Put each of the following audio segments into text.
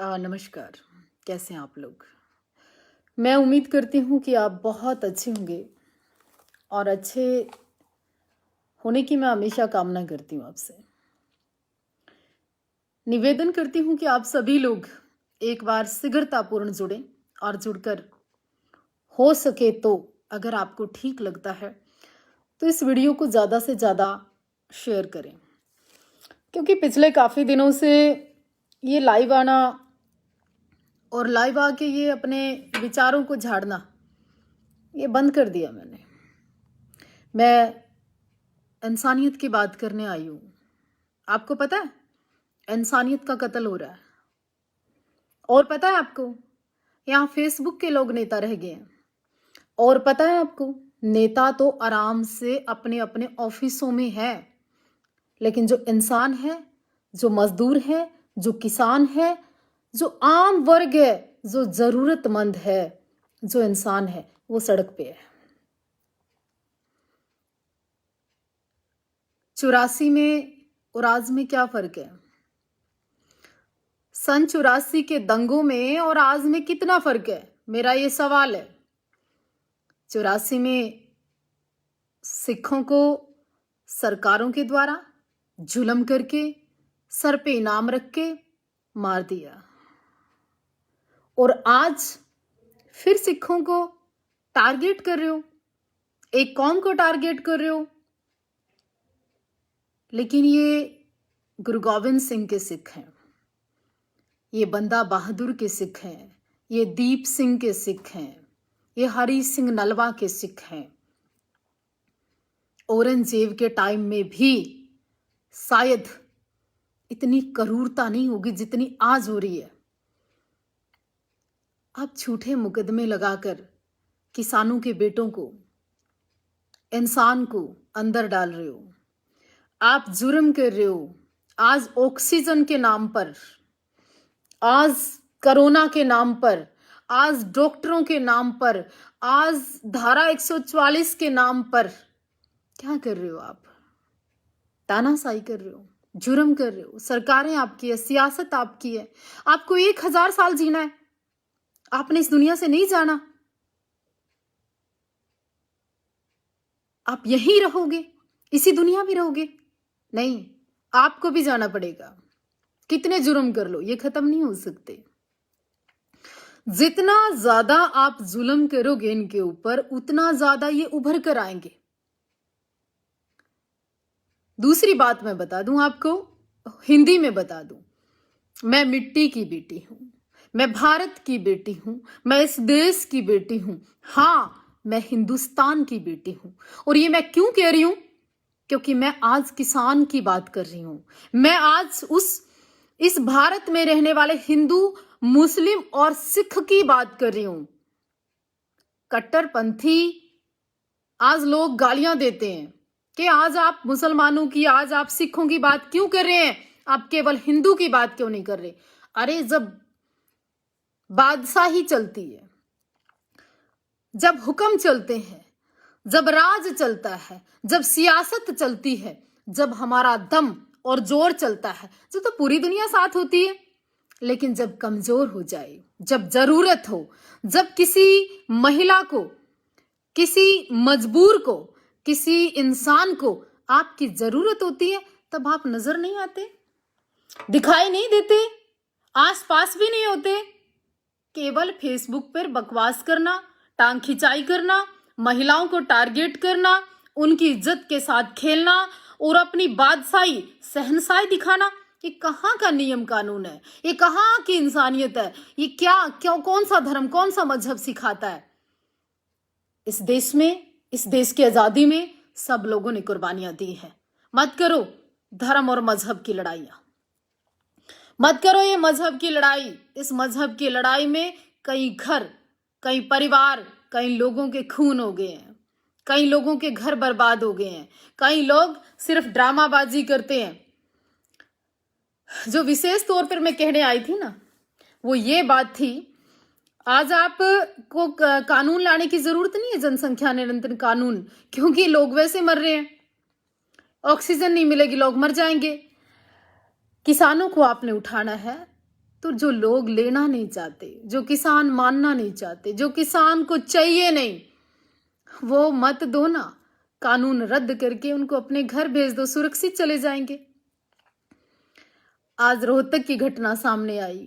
नमस्कार। कैसे हैं आप लोग? मैं उम्मीद करती हूँ कि आप बहुत अच्छे होंगे और अच्छे होने की मैं हमेशा कामना करती हूँ आपसे। निवेदन करती हूँ कि आप सभी लोग एक बार शीघ्रतापूर्ण जुड़ें और जुड़कर हो सके तो अगर आपको ठीक लगता है तो इस वीडियो को ज़्यादा से ज़्यादा शेयर करें, क्योंकि पिछले काफ़ी दिनों से ये लाइव आना और लाइव आके ये अपने विचारों को झाड़ना ये बंद कर दिया मैंने। मैं इंसानियत की बात करने आई हूँ। आपको पता है इंसानियत का कत्ल हो रहा है, और पता है आपको यहाँ फेसबुक के लोग नेता रह गए हैं, और पता है आपको नेता तो आराम से अपने अपने ऑफिसों में है, लेकिन जो इंसान है, जो मजदूर है, जो किसान है, जो आम वर्ग है, जो जरूरतमंद है, जो इंसान है, वो सड़क पे है। 84 में और आज में क्या फर्क है? सन 84 के दंगों में और आज में कितना फर्क है, मेरा ये सवाल है। 84 में सिखों को सरकारों के द्वारा जुल्म करके सर पे इनाम रख के मार दिया, और आज फिर सिखों को टारगेट कर रहे हो, एक कौम को टारगेट कर रहे हो। लेकिन ये गुरु गोविंद सिंह के सिख हैं, ये बंदा बहादुर के सिख हैं, ये दीप सिंह के सिख हैं, ये हरी सिंह नलवा के सिख हैं। औरंगजेब के टाइम में भी शायद इतनी क्रूरता नहीं होगी जितनी आज हो रही है। आप झूठे मुकदमे लगाकर किसानों के बेटों को, इंसान को अंदर डाल रहे हो। आप जुर्म कर रहे हो। आज ऑक्सीजन के नाम पर, आज कोरोना के नाम पर, आज डॉक्टरों के नाम पर, आज धारा 144 के नाम पर क्या कर रहे हो आप? तानाशाही कर रहे हो, जुर्म कर रहे हो। सरकारें आपकी है, सियासत आपकी है। आपको 1000 साल जीना है, आपने इस दुनिया से नहीं जाना। आप यहीं रहोगे, इसी दुनिया में रहोगे? नहीं, आपको भी जाना पड़ेगा। कितने जुर्म कर लो, ये खत्म नहीं हो सकते। जितना ज्यादा आप जुल्म करोगे इनके ऊपर, उतना ज्यादा ये उभर कर आएंगे। दूसरी बात मैं बता दूं आपको, हिंदी में बता दूं, मैं मिट्टी की बेटी हूं, मैं भारत की बेटी हूं, मैं इस देश की बेटी हूं। हां, मैं हिंदुस्तान की बेटी हूं। और ये मैं क्यों कह रही हूं? क्योंकि मैं आज किसान की बात कर रही हूं। मैं आज इस भारत में रहने वाले हिंदू, मुस्लिम और सिख की बात कर रही हूं। कट्टरपंथी आज लोग गालियां देते हैं कि आज आप मुसलमानों की, आज आप सिखों की बात क्यों कर रहे हैं, आप केवल हिंदू की बात क्यों नहीं कर रहे? अरे जब बादशाही चलती है, जब हुक्म चलते हैं, जब राज चलता है, जब सियासत चलती है, जब हमारा दम और जोर चलता है, तो पूरी दुनिया साथ होती है। लेकिन जब कमजोर हो जाए, जब जरूरत हो, जब किसी महिला को, किसी मजबूर को, किसी इंसान को आपकी जरूरत होती है, तब आप नजर नहीं आते, दिखाई नहीं देते, आसपास भी नहीं होते। केवल फेसबुक पर बकवास करना, टांग खिंचाई करना, महिलाओं को टारगेट करना, उनकी इज्जत के साथ खेलना और अपनी बादशाही, शहनशाही दिखाना, ये कहाँ का नियम कानून है? ये कहाँ की इंसानियत है? ये क्यों, कौन सा धर्म, कौन सा मजहब सिखाता है? इस देश में, इस देश की आजादी में सब लोगों ने कुर्बानियां दी हैं। मत करो धर्म और मजहब की लड़ाइयां, मत करो ये मजहब की लड़ाई। इस मजहब की लड़ाई में कई घर, कई परिवार, कई लोगों के खून हो गए हैं, कई लोगों के घर बर्बाद हो गए हैं, कई लोग सिर्फ ड्रामाबाजी करते हैं। जो विशेष तौर पर मैं कहने आई थी ना, वो ये बात थी, आज आप को कानून लाने की जरूरत नहीं है, जनसंख्या नियंत्रण कानून, क्योंकि लोग वैसे मर रहे हैं। ऑक्सीजन नहीं मिलेगी, लोग मर जाएंगे। किसानों को आपने उठाना है, तो जो लोग लेना नहीं चाहते, जो किसान मानना नहीं चाहते, जो किसान को चाहिए नहीं, वो मत दो ना, कानून रद्द करके उनको अपने घर भेज दो, सुरक्षित चले जाएंगे। आज रोहतक की घटना सामने आई,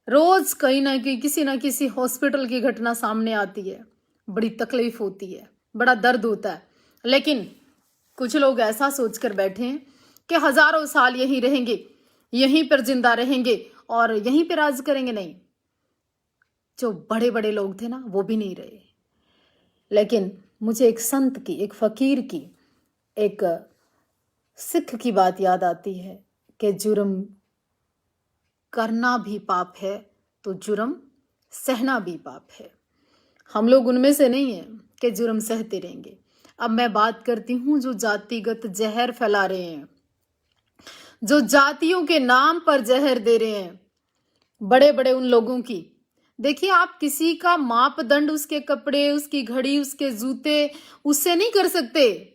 रोज कहीं ना कहीं किसी ना किसी हॉस्पिटल की घटना सामने आती है, बड़ी तकलीफ होती है, बड़ा दर्द होता है। लेकिन कुछ लोग ऐसा सोचकर बैठे हैं कि हजारों साल यहीं रहेंगे, यहीं पर जिंदा रहेंगे और यहीं पर राज करेंगे। नहीं, जो बड़े बड़े लोग थे ना, वो भी नहीं रहे। लेकिन मुझे एक संत की, एक फकीर की, एक सिख की बात याद आती है कि जुर्म करना भी पाप है तो जुर्म सहना भी पाप है। हम लोग उनमें से नहीं है कि जुर्म सहते रहेंगे। अब मैं बात करती हूं जो जातिगत जहर फैला रहे हैं, जो जातियों के नाम पर जहर दे रहे हैं, बड़े बड़े उन लोगों की। देखिए, आप किसी का मापदंड उसके कपड़े, उसकी घड़ी, उसके जूते, उससे नहीं कर सकते।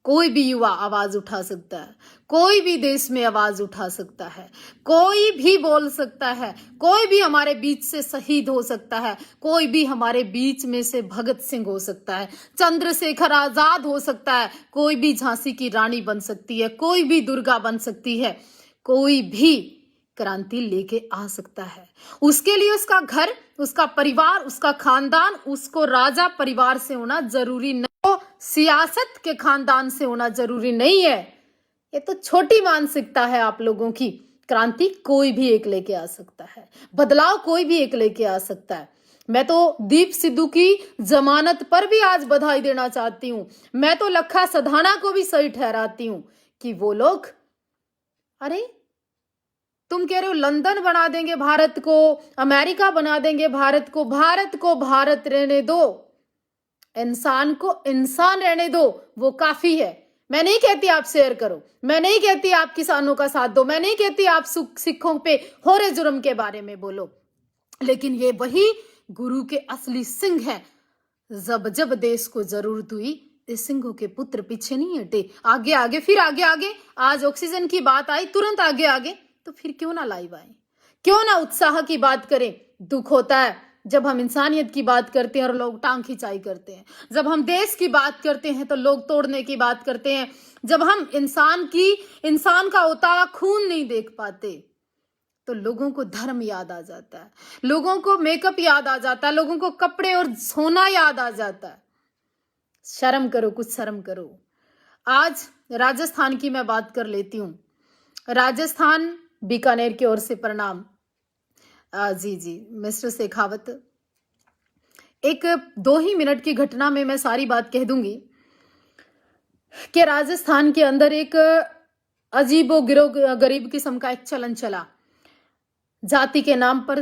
कोई भी युवा आवाज उठा सकता है, कोई भी देश में आवाज उठा सकता है, कोई भी बोल सकता है, कोई भी हमारे बीच से शहीद हो सकता है, कोई भी हमारे बीच में से भगत सिंह हो सकता है, चंद्रशेखर आजाद हो सकता है, कोई भी झांसी की रानी बन सकती है, कोई भी दुर्गा बन सकती है, कोई भी क्रांति लेके आ सकता है। उसके लिए उसका घर, उसका परिवार, उसका खानदान, उसको राजा परिवार से होना जरूरी नहीं, तो सियासत के खानदान से होना जरूरी नहीं है। ये तो छोटी मानसिकता है आप लोगों की। क्रांति कोई भी एक लेके आ सकता है, बदलाव कोई भी एक लेके आ सकता है। मैं तो दीप सिद्धू की जमानत पर भी आज बधाई देना चाहती हूं। मैं तो लखा सधाना को भी सही ठहराती हूं कि वो लोग, अरे तुम कह रहे हो लंदन बना देंगे भारत को, अमेरिका बना देंगे भारत को, भारत को भारत रहने दो, इंसान को इंसान रहने दो, वो काफी है। मैं नहीं कहती आप शेयर करो, मैं नहीं कहती आप किसानों का साथ दो, मैं नहीं कहती आप सिखों पे हो रहे जुर्म के बारे में बोलो, लेकिन ये वही गुरु के असली सिंह हैं। जब जब देश को जरूरत हुई, इस सिंहों के पुत्र पीछे नहीं हटे, आगे आगे, फिर आगे आगे। आज ऑक्सीजन की बात आई, तुरंत आगे आगे। तो फिर क्यों ना लाइव आए, क्यों ना उत्साह की बात करें। दुख होता है जब हम इंसानियत की बात करते हैं और लोग टांग खिंचाई करते हैं, जब हम देश की बात करते हैं तो लोग तोड़ने की बात करते हैं, जब हम इंसान का होता हुआ खून नहीं देख पाते तो लोगों को धर्म याद आ जाता है, लोगों को मेकअप याद आ जाता है, लोगों को कपड़े और सोना याद आ जाता है। शर्म करो, कुछ शर्म करो। आज राजस्थान की मैं बात कर लेती हूं। राजस्थान, बीकानेर की ओर से प्रणाम। जी मिस्टर शेखावत, एक 2 ही मिनट की घटना में मैं सारी बात कह दूंगी कि राजस्थान के अंदर एक अजीबो गरीब किस्म का एक चलन चला। जाति के नाम पर,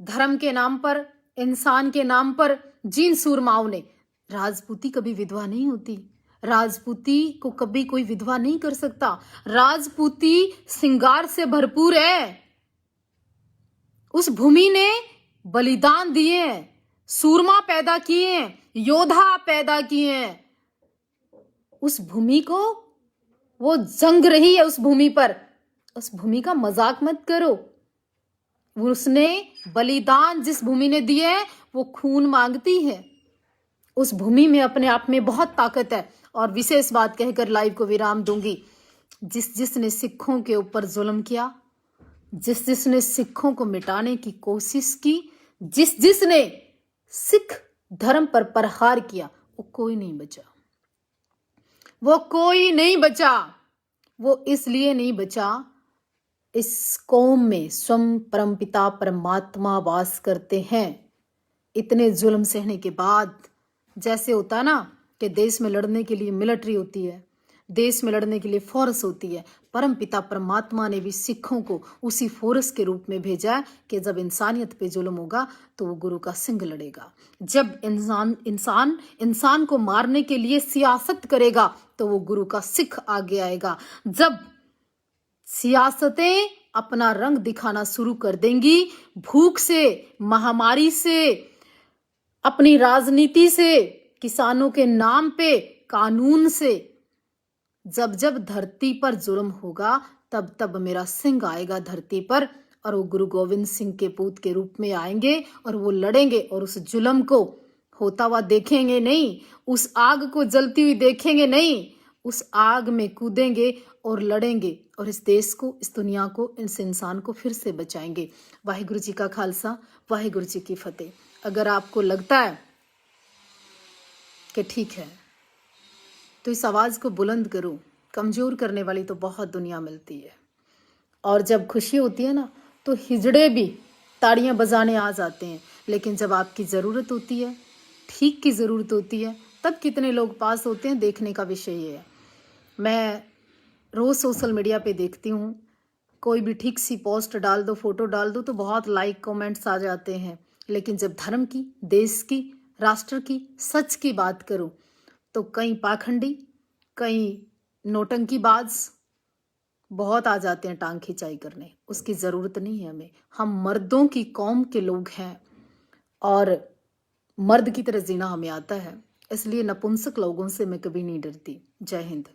धर्म के नाम पर, इंसान के नाम पर जिन सूरमाओं ने, राजपूती कभी विधवा नहीं होती, राजपूती को कभी कोई विधवा नहीं कर सकता, राजपूती श्रृंगार से भरपूर है। उस भूमि ने बलिदान दिए हैं, सूरमा पैदा किए हैं, योद्धा पैदा किए हैं। उस भूमि को, वो जंग रही है उस भूमि पर, उस भूमि का मजाक मत करो। उसने बलिदान जिस भूमि ने दिए है, वो खून मांगती है। उस भूमि में अपने आप में बहुत ताकत है। और विशेष बात कहकर लाइव को विराम दूंगी, जिसने सिखों के ऊपर जुल्म किया, जिसने सिखों को मिटाने की कोशिश की, जिसने सिख धर्म पर प्रहार किया, वो कोई नहीं बचा, वो कोई नहीं बचा। वो इसलिए नहीं बचा, इस कौम में स्वयं परमपिता परमात्मा वास करते हैं। इतने जुल्म सहने के बाद, जैसे होता ना कि देश में लड़ने के लिए मिलिट्री होती है, देश में लड़ने के लिए फोर्स होती है, परमपिता परमात्मा ने भी सिखों को उसी फोर्स के रूप में भेजा कि जब इंसानियत पे जुल्म होगा तो वो गुरु का सिंह लड़ेगा। जब इंसान को मारने के लिए सियासत करेगा तो वो गुरु का सिख आगे आएगा। जब सियासतें अपना रंग दिखाना शुरू कर देंगी, भूख से, महामारी से, अपनी राजनीति से, किसानों के नाम पे, कानून से, जब जब धरती पर जुर्म होगा तब तब मेरा सिंह आएगा धरती पर, और वो गुरु गोविंद सिंह के पूत के रूप में आएंगे और वो लड़ेंगे और उस जुल्म को होता हुआ देखेंगे नहीं, उस आग को जलती हुई देखेंगे नहीं, उस आग में कूदेंगे और लड़ेंगे और इस देश को, इस दुनिया को, इस इंसान को फिर से बचाएंगे। वाहिगुरु जी का खालसा, वाहिगुरु जी की फतेह। अगर आपको लगता है कि ठीक है तो इस आवाज को बुलंद करो। कमजोर करने वाली तो बहुत दुनिया मिलती है, और जब खुशी होती है ना तो हिजड़े भी ताड़ियां बजाने आ जाते हैं, लेकिन जब आपकी ज़रूरत होती है, ठीक की ज़रूरत होती है, तब कितने लोग पास होते हैं देखने का विषय ये है। मैं रोज़ सोशल मीडिया पे देखती हूँ, कोई भी ठीक सी पोस्ट डाल दो, फोटो डाल दो तो बहुत लाइक कमेंट्स आ जाते हैं, लेकिन जब धर्म की, देश की, राष्ट्र की, सच की बात करो तो कई पाखंडी, कई नौटंकीबाज बहुत आ जाते हैं टांग खिंचाई करने। उसकी ज़रूरत नहीं है हमें। हम मर्दों की कौम के लोग हैं और मर्द की तरह जीना हमें आता है, इसलिए नपुंसक लोगों से मैं कभी नहीं डरती। जय हिंद।